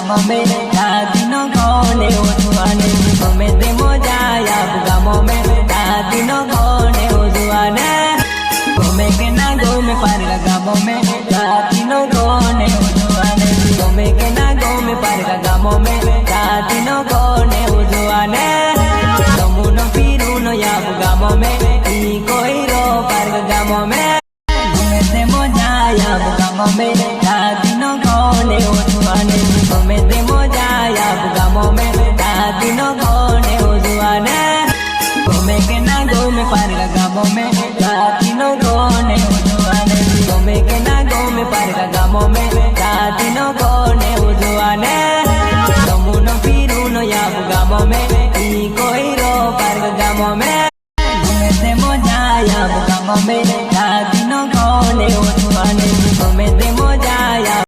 गामों में रातिनो कोने उजुआने गमे ते मोजाया गामों में रातिनो कोने उजुआने गमे के ना गमे पार गामों में रातिनो कोने उजुआने गमे के ना गमे पार गामों में रातिनो कोने उजुआने तमुनो पीरुनो याब गामों में ई कोई रो पार गामों में गमे ते मोजाया गामों में